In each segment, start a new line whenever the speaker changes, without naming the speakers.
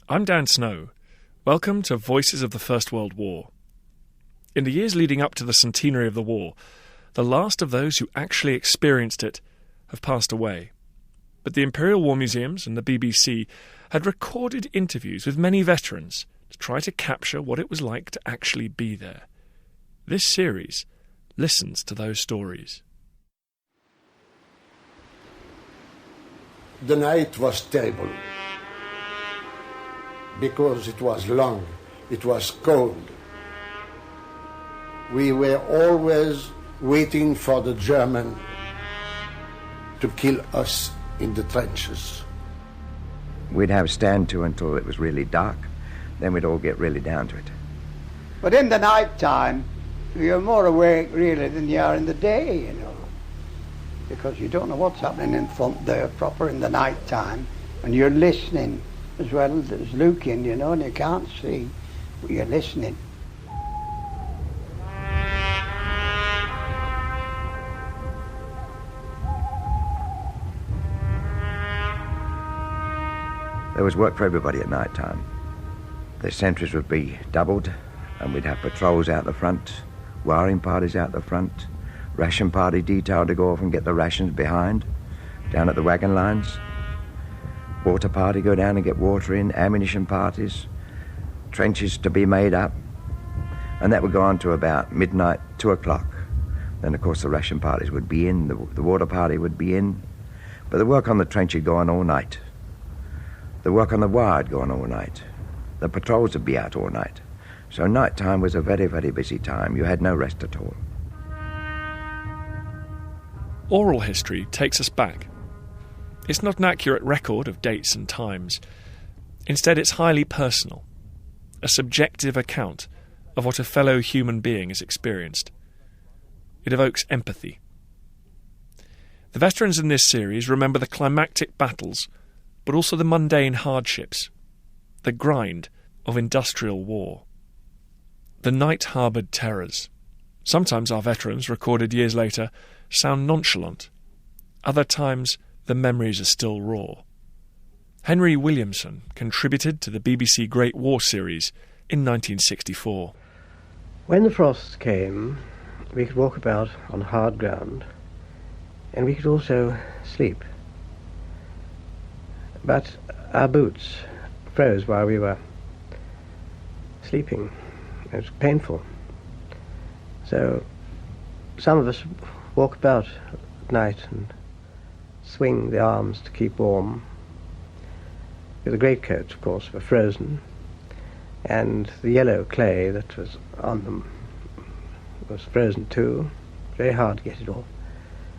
I'm Dan Snow. Welcome to Voices of the First World War. In the years leading up to the centenary of the war, the last of those who actually experienced it have passed away. But the Imperial War Museums and the BBC had recorded interviews with many veterans to try to capture what it was like to actually be there. This series listens to those stories.
The night was terrible because it was long, it was cold. We were always waiting for the German to kill us in the trenches.
We'd have stand to until it was really dark, then we'd all get really down to it.
But in the night time, you're more awake really than you are in the day, you know, because you don't know what's happening in front there proper in the night time, and you're listening as well as looking, you know, and you can't see, but you're listening.
There was work for everybody at night time. The sentries would be doubled, and we'd have patrols out the front, wiring parties out the front, ration party detailed to go off and get the rations behind, down at the wagon lines. Water party go down and get water in, ammunition parties, trenches to be made up, and that would go on to about midnight, 2 o'clock. Then, of course, the ration parties would be in, the water party would be in, but the work on the trench would go on all night. The work on the wire would go on all night. The patrols would be out all night. So night time was a very, very busy time. You had no rest at all.
Oral history takes us back. It's not an accurate record of dates and times. Instead, it's highly personal, a subjective account of what a fellow human being has experienced. It evokes empathy. The veterans in this series remember the climactic battles, but also the mundane hardships, the grind of industrial war, the night-harboured terrors. Sometimes our veterans, recorded years later, sound nonchalant. Other times, the memories are still raw. Henry Williamson contributed to the BBC Great War series in 1964.
When the frost came, we could walk about on hard ground, and we could also sleep. But our boots froze while we were sleeping. It was painful. So some of us walk about at night and swing the arms to keep warm. The greatcoats, of course, were frozen, and the yellow clay that was on them was frozen too. Very hard to get it off.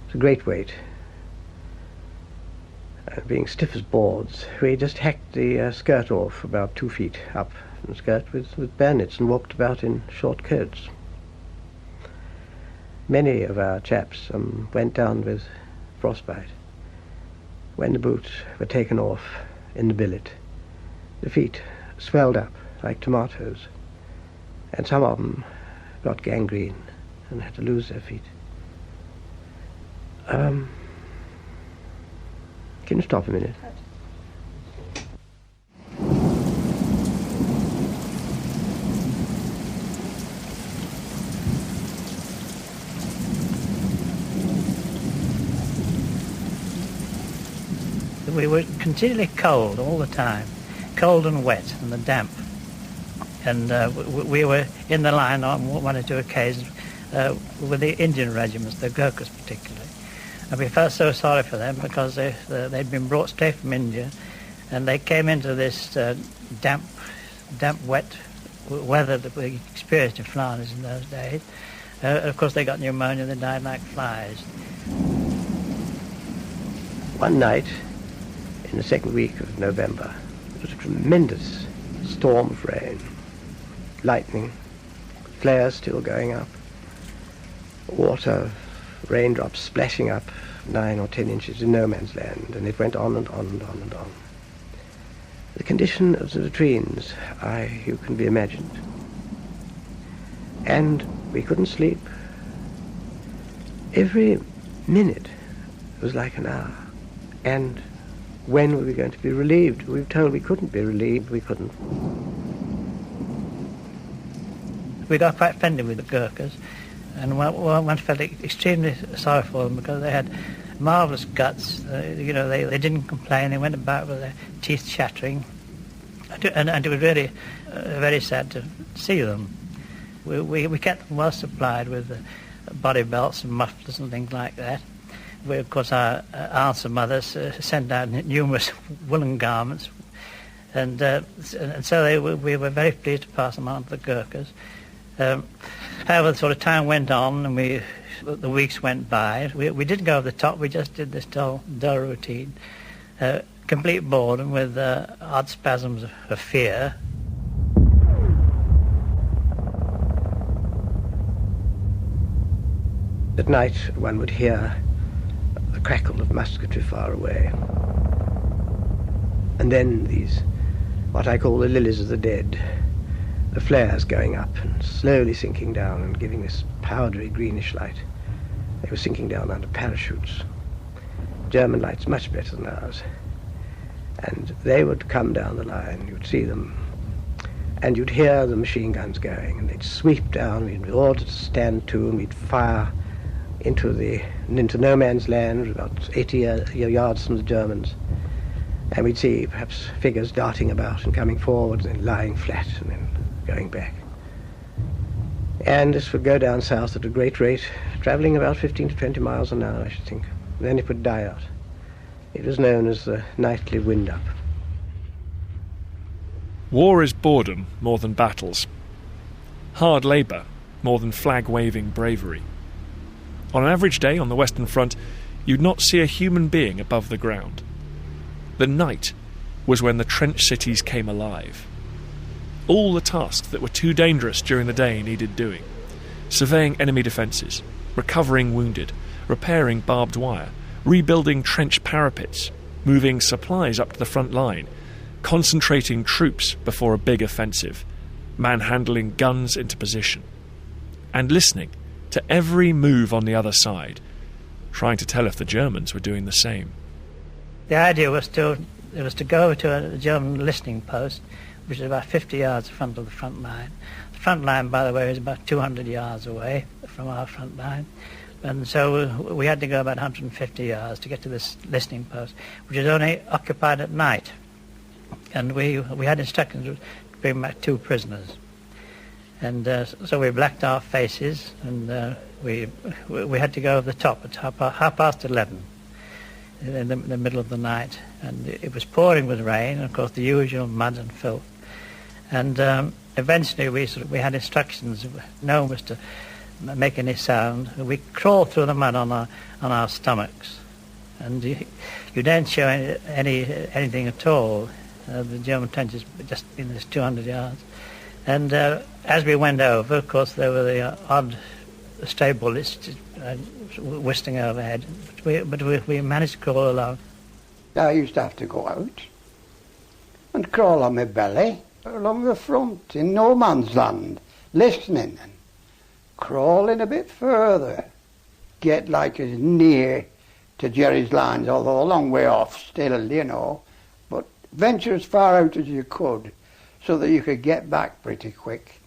It's a great weight. Being stiff as boards, we just hacked the skirt off about 2 feet up from the skirt with bayonets and walked about in short coats. Many of our chaps went down with frostbite. When the boots were taken off in the billet, the feet swelled up like tomatoes, and some of them got gangrene and had to lose their feet. Can you stop a minute?
We were continually cold all the time, cold and wet and the damp. And we were in the line on one or two occasions with the Indian regiments, the Gurkhas particularly. And we felt so sorry for them because they'd been brought straight from India, and they came into this damp, wet weather that we experienced in Flanders in those days. Of course, they got pneumonia, they died like flies.
One night, in the second week of November, it was a tremendous storm of rain, lightning, flares still going up, water, raindrops splashing up 9 or 10 inches in no man's land, and it went on and on and on and on. The condition of the latrines, you can be imagined. And we couldn't sleep. Every minute was like an hour. And when were we going to be relieved? We were told we couldn't be relieved. We couldn't.
We got quite friendly with the Gurkhas, and one felt extremely sorry for them because they had marvellous guts. They didn't complain. They went about with their teeth chattering, and it was really very sad to see them. We kept them well supplied with body belts and mufflers and things like that. Of course, our aunts and mothers sent out numerous woolen garments, and so we were very pleased to pass them on to the Gurkhas. However, the sort of time went on, and the weeks went by. We didn't go over the top. We just did this dull routine, complete boredom with odd spasms of fear.
At night, one would hear the crackle of musketry far away, and then these, what I call the lilies of the dead. The flares going up and slowly sinking down and giving this powdery greenish light. They were sinking down under parachutes. German lights much better than ours. And they would come down the line, you'd see them, and you'd hear the machine guns going, and they'd sweep down, we'd be ordered to stand to, and we'd fire into no man's land, about 80 yards from the Germans. And we'd see perhaps figures darting about and coming forward and then lying flat and then going back. And this would go down south at a great rate, travelling about 15 to 20 miles an hour, I should think. Then it would die out. It was known as the nightly wind-up.
War is boredom more than battles. Hard labour more than flag-waving bravery. On an average day on the Western Front, you'd not see a human being above the ground. The night was when the trench cities came alive. All the tasks that were too dangerous during the day needed doing. Surveying enemy defences, recovering wounded, repairing barbed wire, rebuilding trench parapets, moving supplies up to the front line, concentrating troops before a big offensive, manhandling guns into position, and listening to every move on the other side, trying to tell if the Germans were doing the same.
The idea was to go over to a German listening post, which is about 50 yards in front of the front line. The front line, by the way, is about 200 yards away from our front line. And so we had to go about 150 yards to get to this listening post, which is only occupied at night. And we had instructions to bring back 2 prisoners. And so we blacked our faces, and we had to go over the top at half past 11 in the middle of the night. And it was pouring with rain, and of course the usual mud and filth. And eventually we had instructions. No one was to make any sound. We crawled through the mud on our stomachs, and you didn't show anything at all. The German trenches just in this 200 yards. And as we went over, of course, there were the odd stray bullets whistling overhead, but we managed to crawl along.
I used to have to go out and crawl on my belly along the front in no man's land, listening and crawling a bit further, get like as near to Jerry's lines, although a long way off still, but venture as far out as you could so that you could get back pretty quick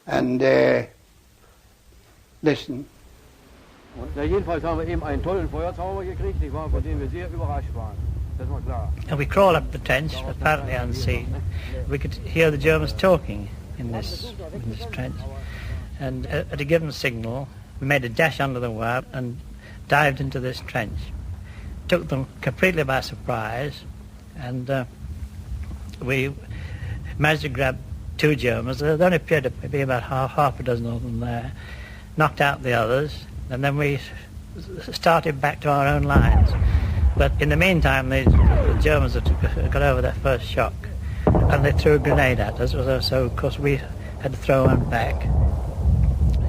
and listen.
Jedenfalls haben wir eben einen tollen Feuerzauber gekriegt, nicht wahr, von dem wir sehr überrascht waren. Das war klar.
And we crawled up the trench, apparently unseen. We could hear the Germans talking in this trench. And at a given signal, we made a dash under the wire and dived into this trench. Took them completely by surprise, and we managed to grab 2 Germans. There only appeared to be about half a dozen of them there. Knocked out the others, and then we started back to our own lines. But in the meantime, the Germans had got over their first shock, and they threw a grenade at us, so of course we had to throw one back.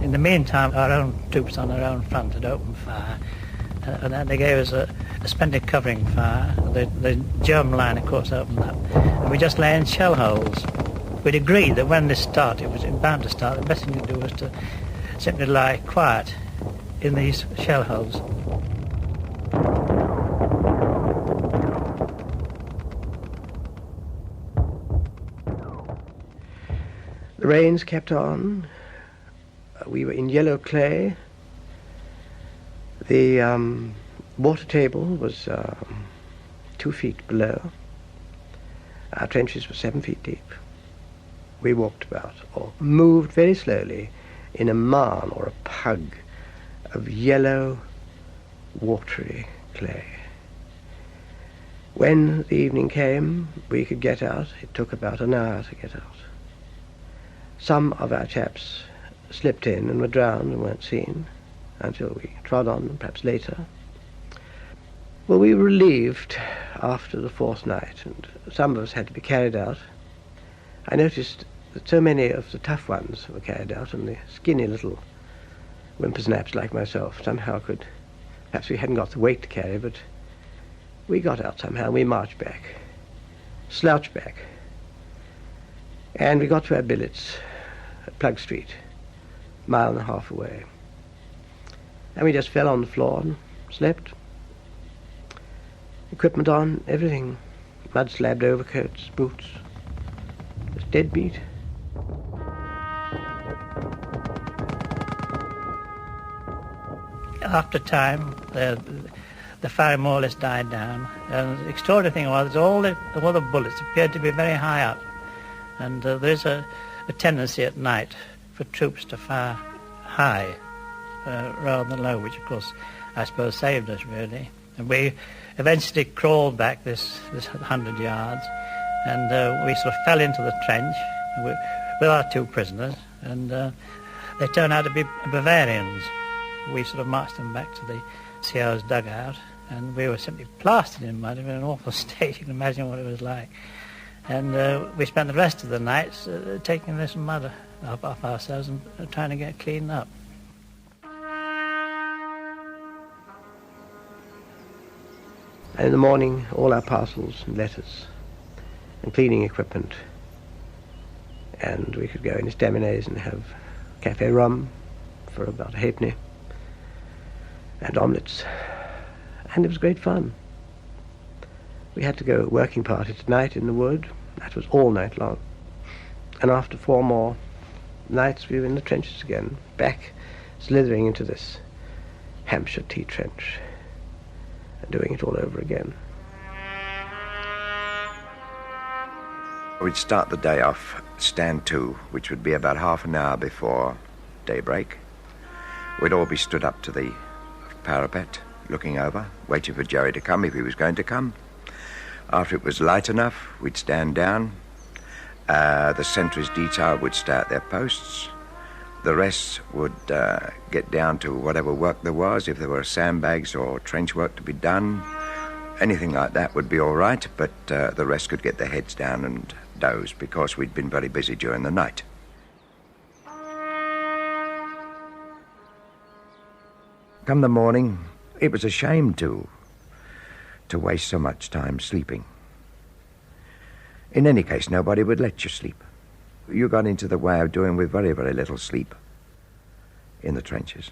In the meantime, our own troops on our own front had opened fire, and then they gave us a splendid covering fire. The German line, of course, opened up, and we just lay in shell holes. We'd agreed that when this started, it was bound to start, the best thing to do was to simply lie quiet in these shell holes.
The rains kept on. We were in yellow clay. The water table was 2 feet below. Our trenches were 7 feet deep. We walked about, or moved very slowly, in a marn or a pug of yellow, watery clay. When the evening came, we could get out. It took about an hour to get out. Some of our chaps slipped in and were drowned and weren't seen until we trod on, perhaps later. Well, we were relieved after the fourth night, and some of us had to be carried out. I noticed that so many of the tough ones were carried out, and the skinny little whippersnaps like myself somehow could, perhaps we hadn't got the weight to carry, but we got out somehow. We marched back, slouched back, and we got to our billets at Plug Street, a mile and a half away. And we just fell on the floor and slept. Equipment on, everything. Mud-slabbed overcoats, boots. Just dead beat.
After time, the fire more or less died down. And the extraordinary thing was all the bullets appeared to be very high up. And there's a tendency at night for troops to fire high rather than low, which of course I suppose saved us really. And we eventually crawled back this 100 yards, and we sort of fell into the trench with our 2 prisoners, and they turned out to be Bavarians. We sort of marched them back to the CO's dugout, and we were simply plastered in mud. We were in an awful state. You can imagine what it was like. And we spent the rest of the night taking this mud off ourselves and trying to get cleaned up.
And in the morning, all our parcels and letters and cleaning equipment. And we could go in estaminets and have cafe rum for about a halfpenny and omelettes. And it was great fun. We had to go working party tonight in the wood. That was all night long. And after 4 more nights, we were in the trenches again, back slithering into this Hampshire tea trench, and doing it all over again.
We'd start the day off stand 2, which would be about half an hour before daybreak. We'd all be stood up to the parapet, looking over, waiting for Jerry to come if he was going to come. After it was light enough, we'd stand down. The sentries detail would stay at their posts. The rest would get down to whatever work there was. If there were sandbags or trench work to be done, anything like that would be all right, but the rest could get their heads down and doze because we'd been very busy during the night. Come the morning, it was a shame to waste so much time sleeping. In any case, nobody would let you sleep. You got into the way of doing with very, very little sleep in the trenches.